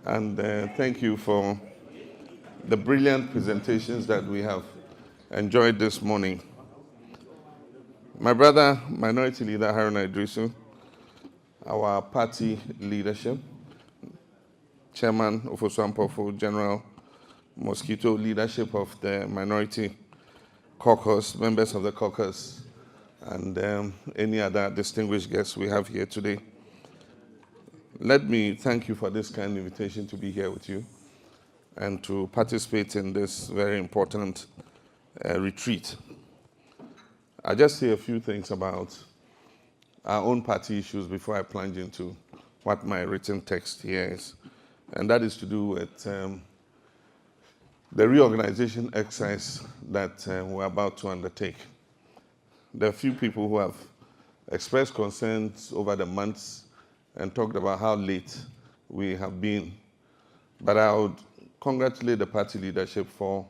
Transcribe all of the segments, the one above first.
and thank you for the brilliant presentations that we have enjoyed this morning. My brother, Minority Leader Haruna Idrisu, our party leadership, Chairman of Osampofu, General Mosquito, leadership of the Minority Caucus, members of the caucus, and any other distinguished guests we have here today. Let me thank you for this kind invitation to be here with you and to participate in this very important retreat. I'll just say a few things about our own party issues before I plunge into what my written text here is. And that is to do with the reorganization exercise that we're about to undertake. There are a few people who have expressed concerns over the months and talked about how late we have been. But I would congratulate the party leadership for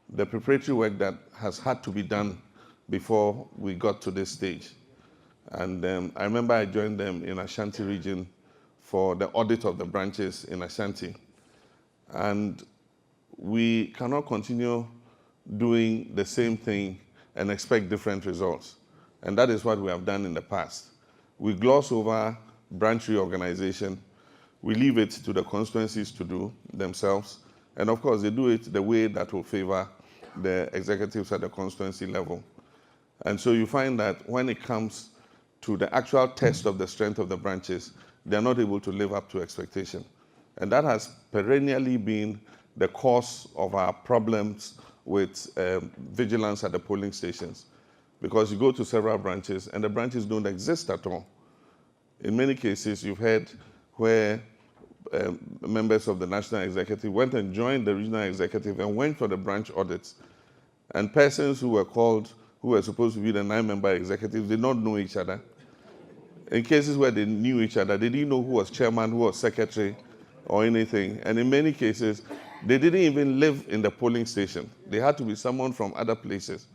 the preparatory work that has had to be done before we got to this stage. And I remember I joined them in Ashanti region for the audit of the branches in Ashanti. And we cannot continue doing the same thing and expect different results. And that is what we have done in the past. We gloss over branch reorganization. We leave it to the constituencies to do themselves. And of course, they do it the way that will favor the executives at the constituency level. And so you find that when it comes to the actual test of the strength of the branches, they're not able to live up to expectation. And that has perennially been the cause of our problems with vigilance at the polling stations. Because you go to several branches and the branches don't exist at all. In many cases, you've heard where members of the national executive went and joined the regional executive and went for the branch audits. And persons who were called, who were supposed to be the 9-member executives, did not know each other. In cases where they knew each other, they didn't know who was chairman, who was secretary, or anything. And in many cases, they didn't even live in the polling station. They had to be someone from other places.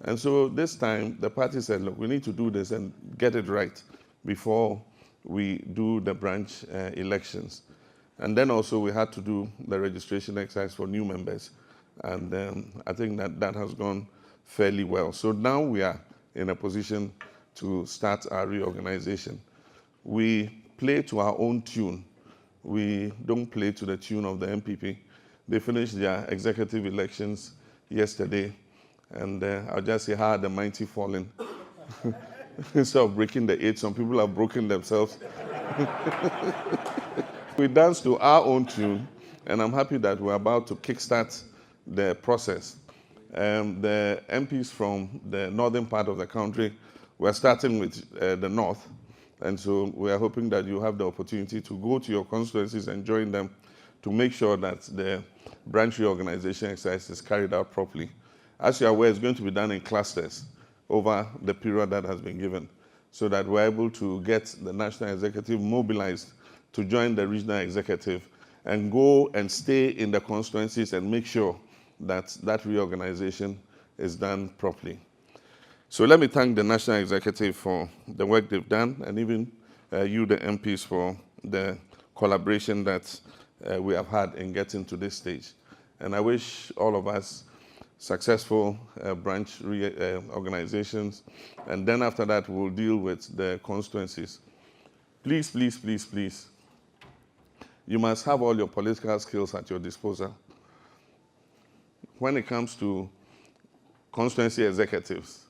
And so this time, the party said, look, we need to do this and get it right before we do the branch elections. And then also we had to do the registration exercise for new members. And I think that has gone fairly well. So now we are in a position to start our reorganization. We play to our own tune. We don't play to the tune of the MPP. They finished their executive elections yesterday. And I'll just say, how are the mighty fallen? Instead of breaking the eight, some people have broken themselves. We dance to our own tune, and I'm happy that we're about to kickstart the process. The MPs from the northern part of the country, we're starting with the north, and so we are hoping that you have the opportunity to go to your constituencies and join them to make sure that the branch reorganization exercise is carried out properly. As you're aware, it's going to be done in clusters over the period that has been given, so that we're able to get the national executive mobilized to join the regional executive and go and stay in the constituencies and make sure that that reorganization is done properly. So let me thank the national executive for the work they've done, and even you, the MPs, for the collaboration that we have had in getting to this stage. And I wish all of us successful branch organizations, and then after that we'll deal with the constituencies. Please, please, please, please, you must have all your political skills at your disposal. When it comes to constituency executives,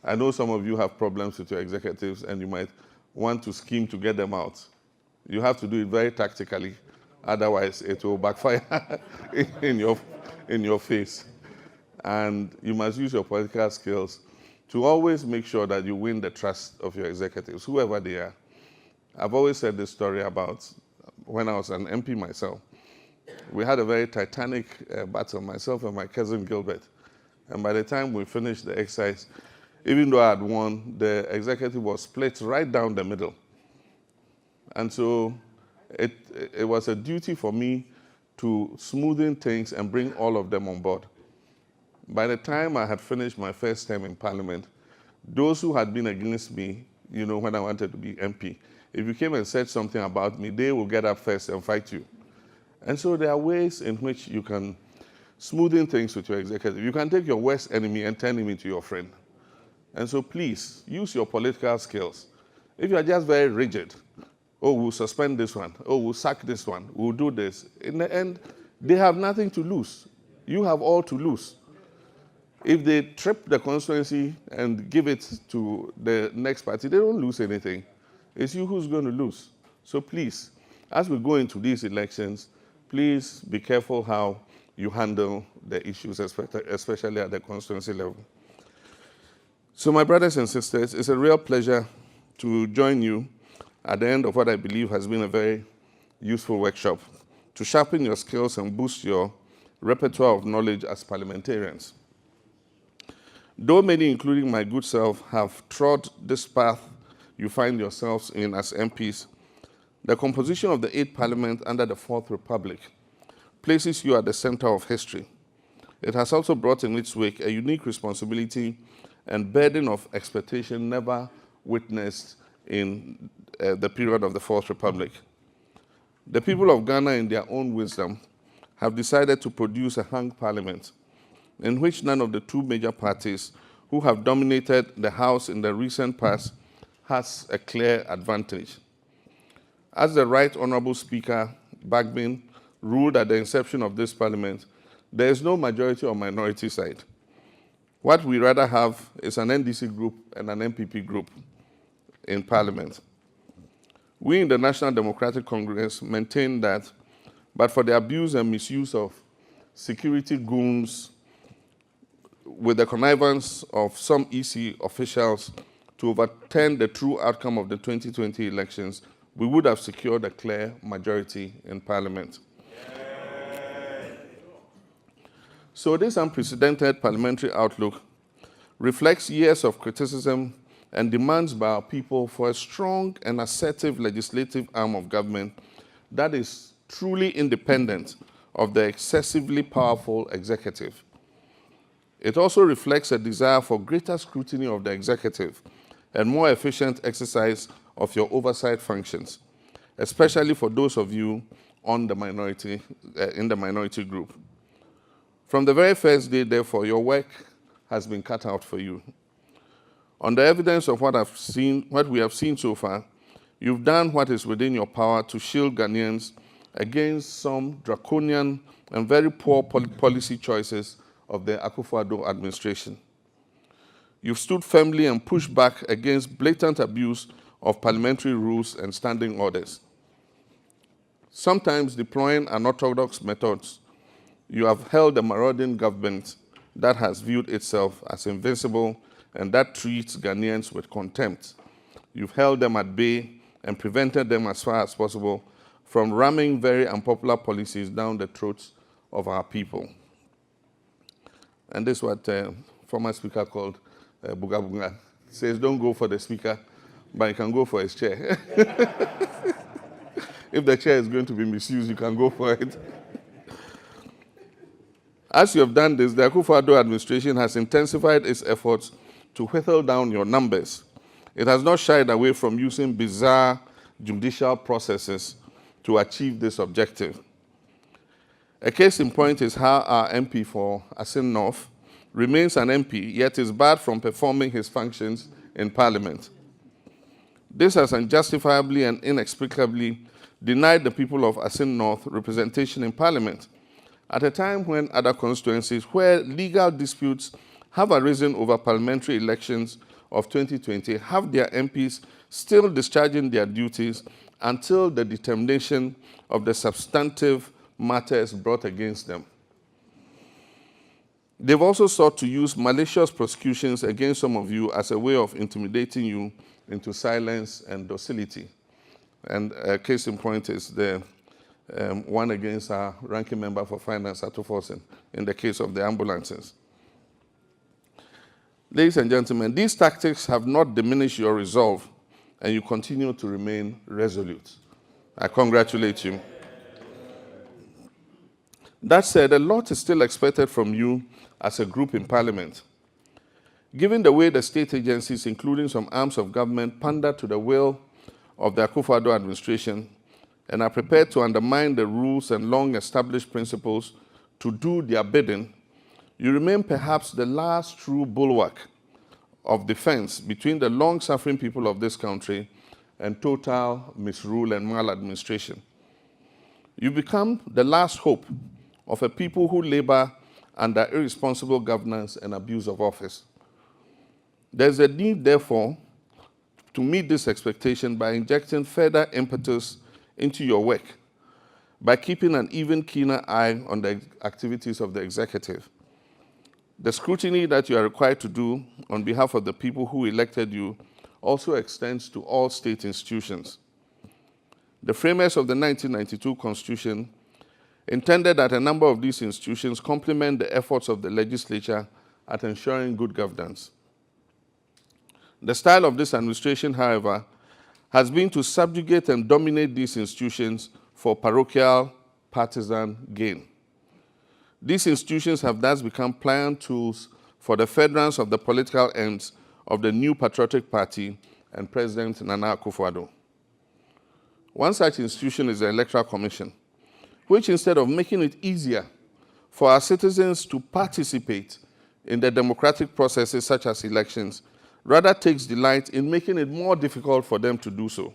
I know some of you have problems with your executives and you might want to scheme to get them out. You have to do it very tactically, otherwise it will backfire in your face. And you must use your political skills to always make sure that you win the trust of your executives, whoever they are. I've always said this story about when I was an MP myself. We had a very titanic battle, myself and my cousin Gilbert. And by the time we finished the exercise, even though I had won, the executive was split right down the middle. And so it was a duty for me to smoothen things and bring all of them on board. By the time I had finished my first term in Parliament, those who had been against me, when I wanted to be MP, if you came and said something about me, they will get up first and fight you. And so there are ways in which you can smoothen things with your executive. You can take your worst enemy and turn him into your friend. And so please, use your political skills. If you are just very rigid, oh, we'll suspend this one, oh, we'll sack this one, we'll do this. In the end, they have nothing to lose. You have all to lose. If they trip the constituency and give it to the next party, they don't lose anything. It's you who's going to lose. So please, as we go into these elections, please be careful how you handle the issues, especially at the constituency level. So my brothers and sisters, it's a real pleasure to join you at the end of what I believe has been a very useful workshop to sharpen your skills and boost your repertoire of knowledge as parliamentarians. Though many, including my good self, have trod this path you find yourselves in as MPs, the composition of the 8th Parliament under the 4th Republic places you at the center of history. It has also brought in its wake a unique responsibility and burden of expectation never witnessed in the period of the 4th Republic. The people of Ghana, in their own wisdom, have decided to produce a hung parliament in which none of the two major parties who have dominated the House in the recent past has a clear advantage. As the Right Honourable Speaker Bagbin ruled at the inception of this parliament, there is no majority or minority side. What we rather have is an NDC group and an MPP group in parliament. We in the National Democratic Congress maintain that, but for the abuse and misuse of security goons with the connivance of some EC officials to overturn the true outcome of the 2020 elections, we would have secured a clear majority in Parliament. So this unprecedented parliamentary outlook reflects years of criticism and demands by our people for a strong and assertive legislative arm of government that is truly independent of the excessively powerful executive. It also reflects a desire for greater scrutiny of the executive and more efficient exercise of your oversight functions, especially for those of you on the minority, in the minority group. From the very first day, therefore, your work has been cut out for you. On the evidence of what we have seen so far, you've done what is within your power to shield Ghanaians against some draconian and very poor policy choices of the Akufo-Addo administration. You've stood firmly and pushed back against blatant abuse of parliamentary rules and standing orders. Sometimes deploying unorthodox methods, you have held a marauding government that has viewed itself as invincible and that treats Ghanaians with contempt. You've held them at bay and prevented them as far as possible from ramming very unpopular policies down the throats of our people. And this is what former speaker called Buga Buga. Says, don't go for the speaker, but you can go for his chair. If the chair is going to be misused, you can go for it. As you have done this, the Akufo-Addo administration has intensified its efforts to whittle down your numbers. It has not shied away from using bizarre judicial processes to achieve this objective. A case in point is how our MP for Asin North remains an MP, yet is barred from performing his functions in Parliament. This has unjustifiably and inexplicably denied the people of Asin North representation in Parliament at a time when other constituencies where legal disputes have arisen over parliamentary elections of 2020 have their MPs still discharging their duties until the determination of the substantive matters brought against them. They've also sought to use malicious prosecutions against some of you as a way of intimidating you into silence and docility. And a case in point is the one against our ranking member for finance, Ato Forsen, in the case of the ambulances. Ladies and gentlemen, these tactics have not diminished your resolve, and you continue to remain resolute. I congratulate you. That said, a lot is still expected from you as a group in Parliament. Given the way the state agencies, including some arms of government, pander to the will of the Akufo-Addo administration, and are prepared to undermine the rules and long-established principles to do their bidding, you remain perhaps the last true bulwark of defense between the long-suffering people of this country and total misrule and maladministration. You become the last hope of a people who labor under irresponsible governance and abuse of office. There's a need, therefore, to meet this expectation by injecting further impetus into your work, by keeping an even keener eye on the activities of the executive. The scrutiny that you are required to do on behalf of the people who elected you also extends to all state institutions. The framers of the 1992 Constitution intended that a number of these institutions complement the efforts of the legislature at ensuring good governance. The style of this administration, however, has been to subjugate and dominate these institutions for parochial partisan gain. These institutions have thus become pliant tools for the furtherance of the political ends of the new patriotic party and President Nana Akufo-Addo. One such institution is the Electoral Commission, which, instead of making it easier for our citizens to participate in the democratic processes such as elections, rather takes delight in making it more difficult for them to do so.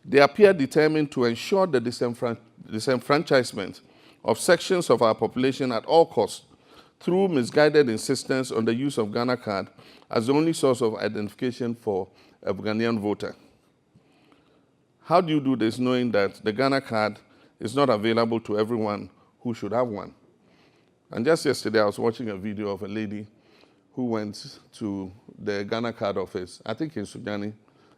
They appear determined to ensure the disenfranchisement of sections of our population at all costs through misguided insistence on the use of Ghana card as the only source of identification for a Ghanaian voter. How do you do this knowing that the Ghana card is not available to everyone who should have one? And just yesterday I was watching a video of a lady who went to the Ghana card office, I think in Sunyani.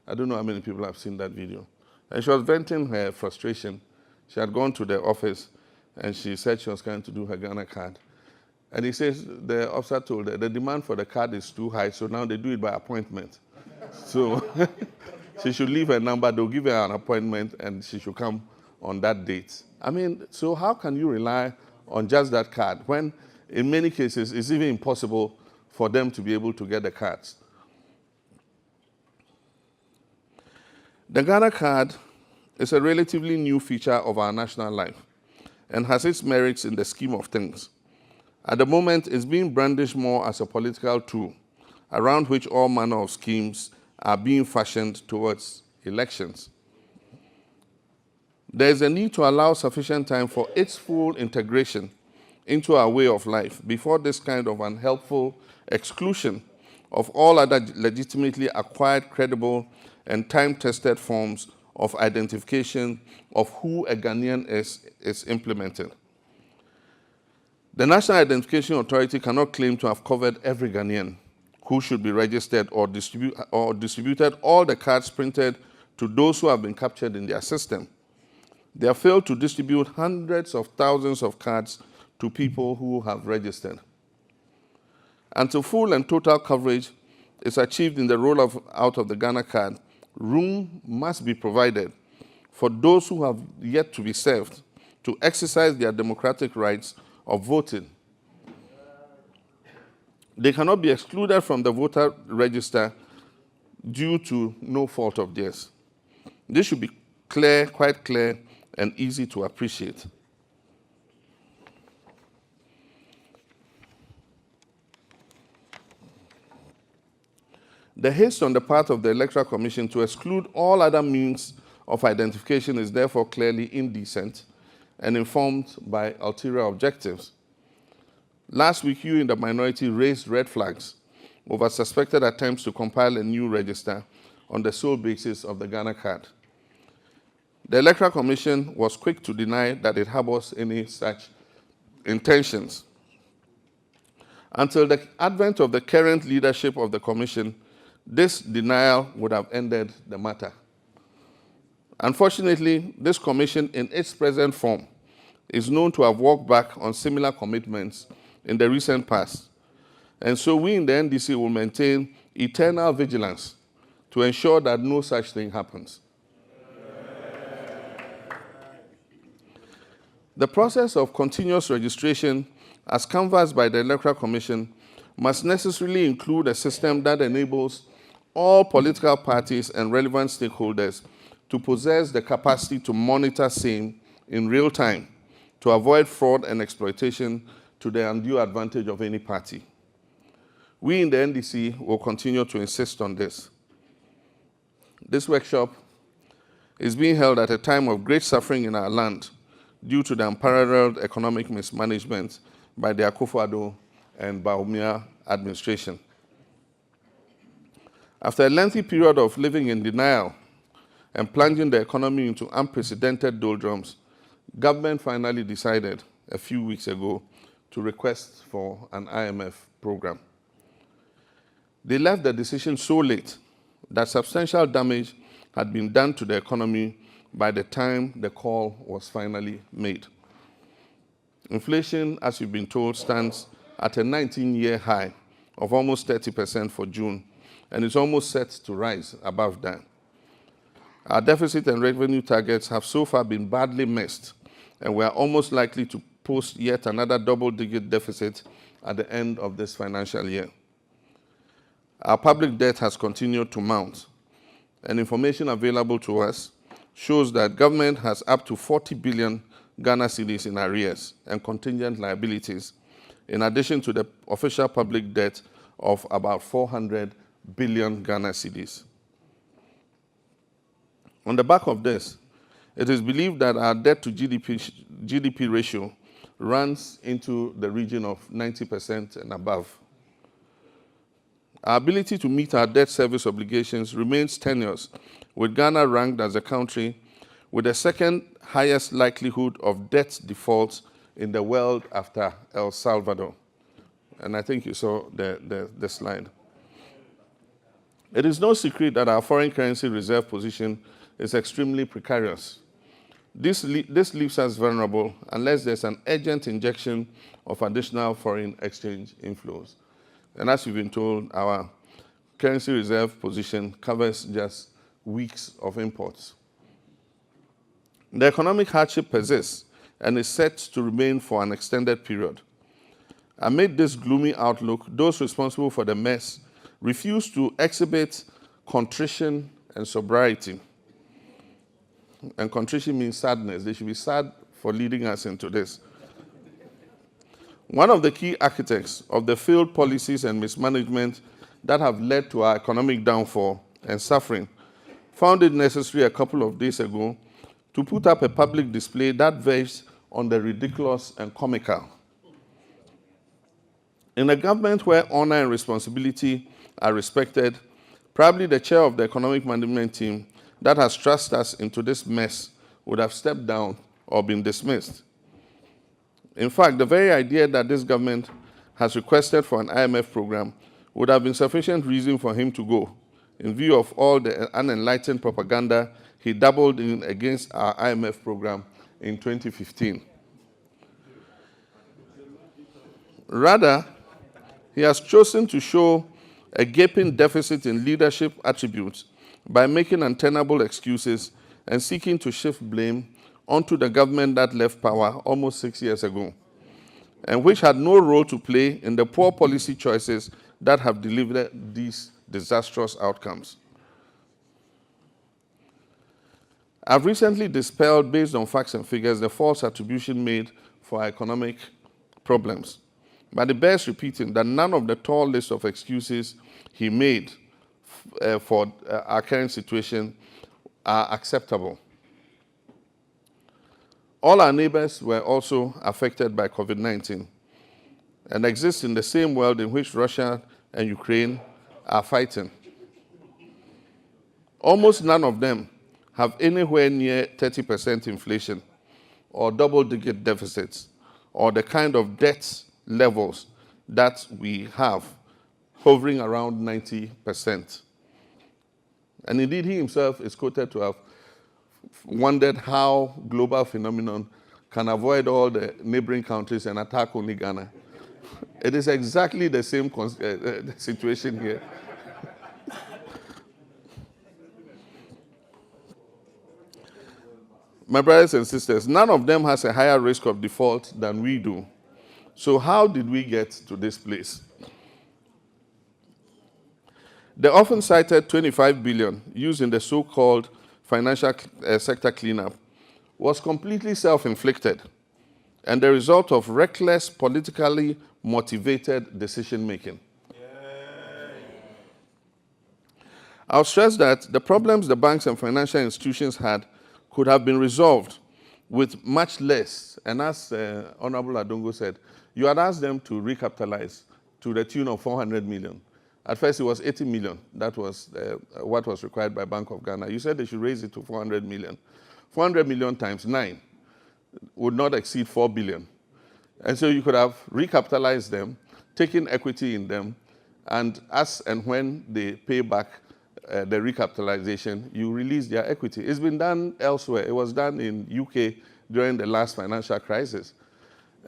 I don't know how many people have seen that video. And she was venting her frustration. She had gone to the office and she said she was going to do her Ghana card. And he says, the officer told her, the demand for the card is too high, so now they do it by appointment. So she should leave her number, they'll give her an appointment, and she should come on that date. I mean, so how can you rely on just that card when, in many cases, it's even impossible for them to be able to get the cards? The Ghana card is a relatively new feature of our national life and has its merits in the scheme of things. At the moment, it's being brandished more as a political tool around which all manner of schemes are being fashioned towards elections. There is a need to allow sufficient time for its full integration into our way of life before this kind of unhelpful exclusion of all other legitimately acquired, credible, and time-tested forms of identification of who a Ghanaian is implemented. The National Identification Authority cannot claim to have covered every Ghanaian who should be registered or distributed all the cards printed to those who have been captured in their system. They have failed to distribute hundreds of thousands of cards to people who have registered. Until full and total coverage is achieved in the rollout of the Ghana card, room must be provided for those who have yet to be served to exercise their democratic rights of voting. They cannot be excluded from the voter register due to no fault of theirs. This should be clear, quite clear, and easy to appreciate. The haste on the part of the Electoral Commission to exclude all other means of identification is therefore clearly indecent and informed by ulterior objectives. Last week, you in the minority raised red flags over suspected attempts to compile a new register on the sole basis of the Ghana card. The Electoral Commission was quick to deny that it harbors any such intentions. Until the advent of the current leadership of the Commission, this denial would have ended the matter. Unfortunately, this commission in its present form is known to have walked back on similar commitments in the recent past. And so we in the NDC will maintain eternal vigilance to ensure that no such thing happens. The process of continuous registration as canvassed by the Electoral Commission must necessarily include a system that enables all political parties and relevant stakeholders to possess the capacity to monitor same in real time to avoid fraud and exploitation to the undue advantage of any party. We in the NDC will continue to insist on this. This workshop is being held at a time of great suffering in our land due to the unparalleled economic mismanagement by the Akufo-Addo and Bawumia administration. After a lengthy period of living in denial and plunging the economy into unprecedented doldrums, government finally decided a few weeks ago to request for an IMF program. They left the decision so late that substantial damage had been done to the economy by the time the call was finally made. Inflation, as you've been told, stands at a 19-year high of almost 30% for June, and is almost set to rise above that. Our deficit and revenue targets have so far been badly missed, and we are almost likely to post yet another double-digit deficit at the end of this financial year. Our public debt has continued to mount, and information available to us shows that government has up to 40 billion Ghana cedis in arrears and contingent liabilities, in addition to the official public debt of about 400 billion Ghana cedis. On the back of this, it is believed that our debt to GDP ratio runs into the region of 90% and above. Our ability to meet our debt service obligations remains tenuous, with Ghana ranked as a country with the second highest likelihood of debt defaults in the world after El Salvador. And I think you saw the slide. It is no secret that our foreign currency reserve position is extremely precarious. This leaves us vulnerable unless there's an urgent injection of additional foreign exchange inflows. And as you've been told, our currency reserve position covers just weeks of imports. The economic hardship persists and is set to remain for an extended period. Amid this gloomy outlook, those responsible for the mess refuse to exhibit contrition and sobriety. And contrition means sadness. They should be sad for leading us into this. One of the key architects of the failed policies and mismanagement that have led to our economic downfall and suffering found it necessary a couple of days ago to put up a public display that verged on the ridiculous and comical. In a government where honor and responsibility are respected, probably the chair of the economic management team that has thrust us into this mess would have stepped down or been dismissed. In fact, the very idea that this government has requested for an IMF program would have been sufficient reason for him to go, in view of all the unenlightened propaganda he dabbled in against our IMF program in 2015. Rather, he has chosen to show a gaping deficit in leadership attributes by making untenable excuses and seeking to shift blame onto the government that left power almost 6 years ago, and which had no role to play in the poor policy choices that have delivered these disastrous outcomes. I've recently dispelled, based on facts and figures, the false attribution made for our economic problems. But it bears repeating that none of the tall list of excuses he made for our current situation are acceptable. All our neighbors were also affected by COVID-19 and exist in the same world in which Russia and Ukraine are fighting. Almost none of them have anywhere near 30% inflation or double-digit deficits or the kind of debt levels that we have, hovering around 90%. And indeed, he himself is quoted to have wondered how global phenomenon can avoid all the neighboring countries and attack only Ghana. It is exactly the same situation here. My brothers and sisters, none of them has a higher risk of default than we do. So how did we get to this place? The often cited 25 billion used in the so-called financial sector cleanup was completely self-inflicted and the result of reckless, politically motivated decision-making. I'll stress that the problems the banks and financial institutions had could have been resolved with much less. And as Honorable Adongo said, you had asked them to recapitalize to the tune of 400 million. At first, it was 80 million. That was what was required by Bank of Ghana. You said they should raise it to 400 million. 400 million times 9 would not exceed 4 billion. And so you could have recapitalized them, taken equity in them, and as and when they pay back the recapitalization, you release their equity. It's been done elsewhere. It was done in UK during the last financial crisis.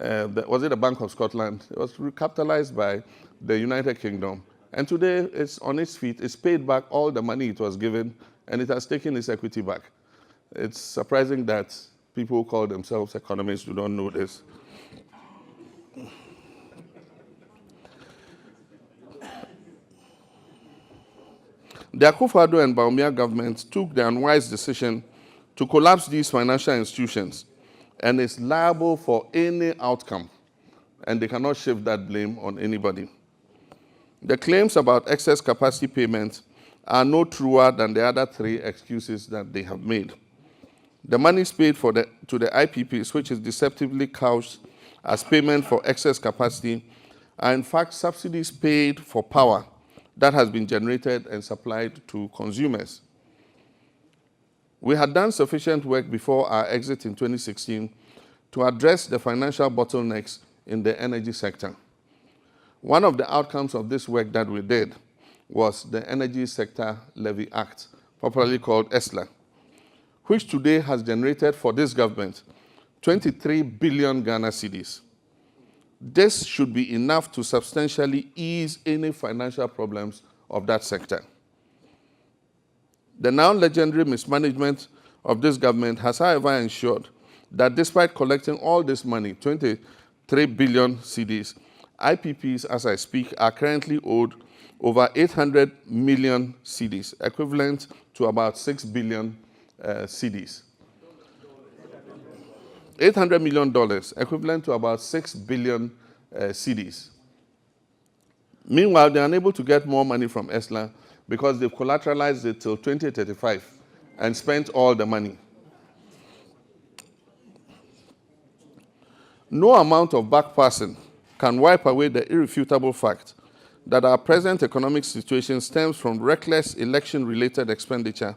Was it the Bank of Scotland? It was recapitalized by the United Kingdom. And today it's on its feet. It's paid back all the money it was given, and it has taken its equity back. It's surprising that people who call themselves economists do not know this. The Akufo-Addo and Bawumia governments took the unwise decision to collapse these financial institutions and is liable for any outcome, and they cannot shift that blame on anybody. The claims about excess capacity payments are no truer than the other 3 excuses that they have made. The monies paid to the IPPs, which is deceptively couched as payment for excess capacity, are in fact subsidies paid for power that has been generated and supplied to consumers. We had done sufficient work before our exit in 2016 to address the financial bottlenecks in the energy sector. One of the outcomes of this work that we did was the Energy Sector Levy Act, popularly called ESLA, which today has generated for this government 23 billion Ghana cedis. This should be enough to substantially ease any financial problems of that sector. The now legendary mismanagement of this government has, however, ensured that despite collecting all this money, 23 billion cedis, IPPs, as I speak, are currently owed over 800 million cedis, equivalent to about 6 billion cedis. $800 million, equivalent to about 6 billion cedis. Meanwhile, they are unable to get more money from ESLA because they've collateralized it till 2035 and spent all the money. No amount of backpassing can wipe away the irrefutable fact that our present economic situation stems from reckless election-related expenditure,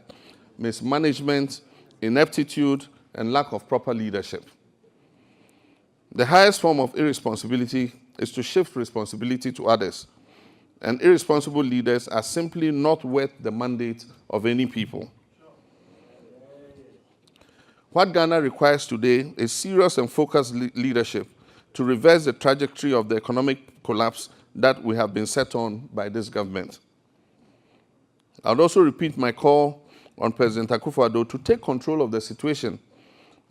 mismanagement, ineptitude, and lack of proper leadership. The highest form of irresponsibility is to shift responsibility to others, and irresponsible leaders are simply not worth the mandate of any people. What Ghana requires today is serious and focused leadership to reverse the trajectory of the economic collapse that we have been set on by this government. I would also repeat my call on President Akufo-Addo to take control of the situation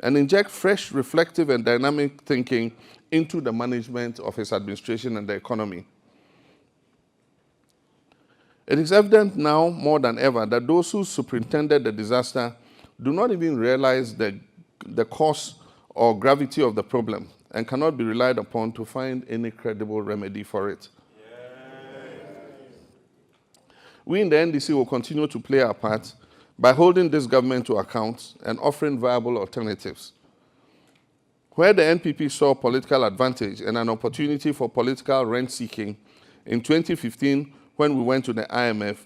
and inject fresh, reflective, and dynamic thinking into the management of his administration and the economy. It is evident now more than ever that those who superintended the disaster do not even realize the cause or gravity of the problem and cannot be relied upon to find any credible remedy for it. We in the NDC will continue to play our part by holding this government to account and offering viable alternatives. Where the NPP saw political advantage and an opportunity for political rent-seeking in 2015 when we went to the IMF,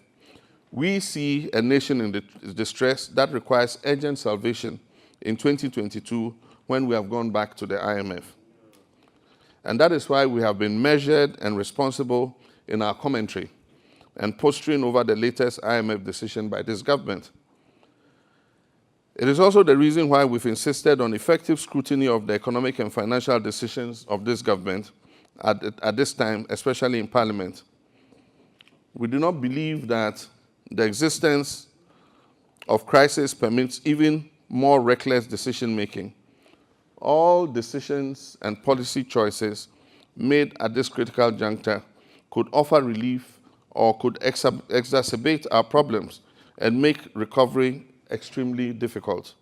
we see a nation in distress that requires urgent salvation in 2022 when we have gone back to the IMF. And that is why we have been measured and responsible in our commentary and posturing over the latest IMF decision by this government. It is also the reason why we've insisted on effective scrutiny of the economic and financial decisions of this government at this time, especially in Parliament. We do not believe that the existence of crisis permits even more reckless decision-making. All decisions and policy choices made at this critical juncture could offer relief or could exacerbate our problems and make recovery extremely difficult.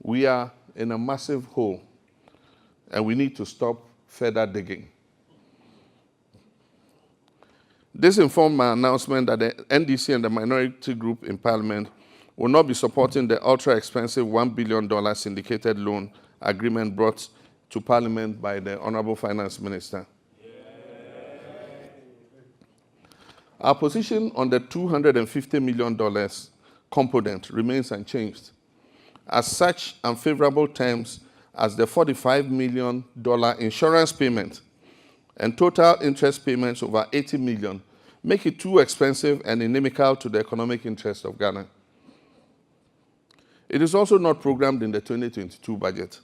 We are in a massive hole, and we need to stop further digging. This informed my announcement that the NDC and the minority group in Parliament will not be supporting the ultra-expensive $1 billion syndicated loan agreement brought to Parliament by the Honorable Finance Minister. Our position on the $250 million component remains unchanged. As such, unfavorable terms as the $45 million insurance payment and total interest payments over $80 million make it too expensive and inimical to the economic interest of Ghana. It is also not programmed in the 2022 budget.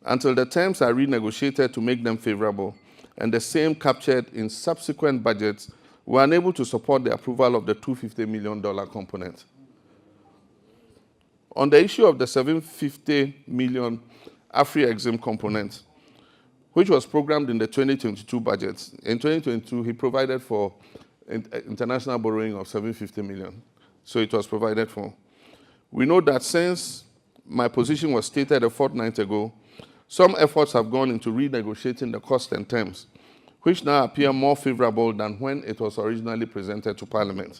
Until the terms are renegotiated to make them favorable and the same captured in subsequent budgets, we are unable to support the approval of the $250 million component. On the issue of the $750 million Afri-Exim component, which was programmed in the 2022 budget, in 2022, he provided for international borrowing of $750 million. So it was provided for. We know that since my position was stated a fortnight ago, some efforts have gone into renegotiating the cost and terms, which now appear more favorable than when it was originally presented to Parliament.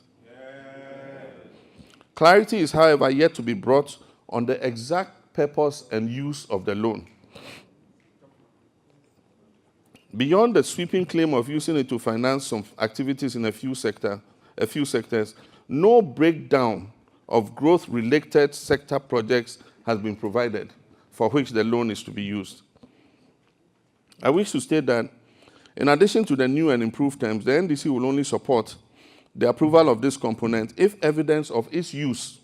Clarity is, however, yet to be brought on the exact purpose and use of the loan. Beyond the sweeping claim of using it to finance some activities in a few sectors, no breakdown of growth-related sector projects has been provided for which the loan is to be used. I wish to state that, in addition to the new and improved terms, the NDC will only support the approval of this component if evidence of its use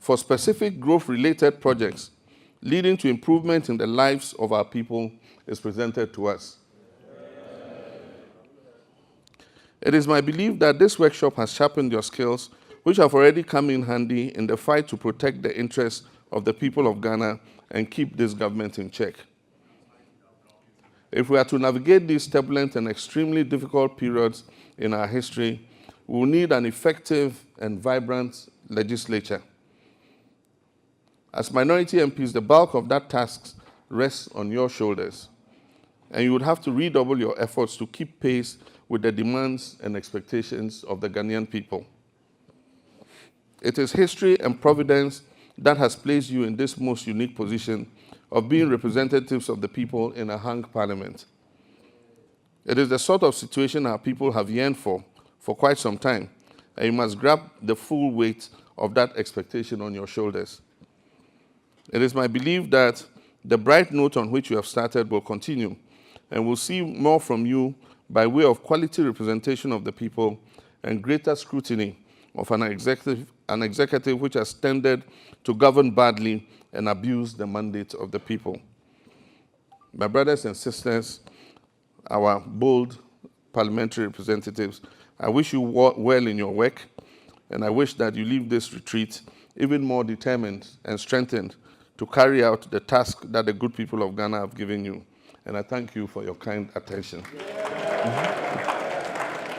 for specific growth-related projects leading to improvement in the lives of our people is presented to us. It is my belief that this workshop has sharpened your skills, which have already come in handy in the fight to protect the interests of the people of Ghana and keep this government in check. If we are to navigate these turbulent and extremely difficult periods in our history, we will need an effective and vibrant legislature. As minority MPs, the bulk of that task rests on your shoulders, and you would have to redouble your efforts to keep pace with the demands and expectations of the Ghanaian people. It is history and providence that has placed you in this most unique position of being representatives of the people in a hung parliament. It is the sort of situation our people have yearned for quite some time, and you must grab the full weight of that expectation on your shoulders. It is my belief that the bright note on which you have started will continue, and we'll see more from you by way of quality representation of the people and greater scrutiny of an executive which has tended to govern badly and abuse the mandate of the people. My brothers and sisters, our bold parliamentary representatives, I wish you well in your work, and I wish that you leave this retreat even more determined and strengthened to carry out the task that the good people of Ghana have given you. And I thank you for your kind attention.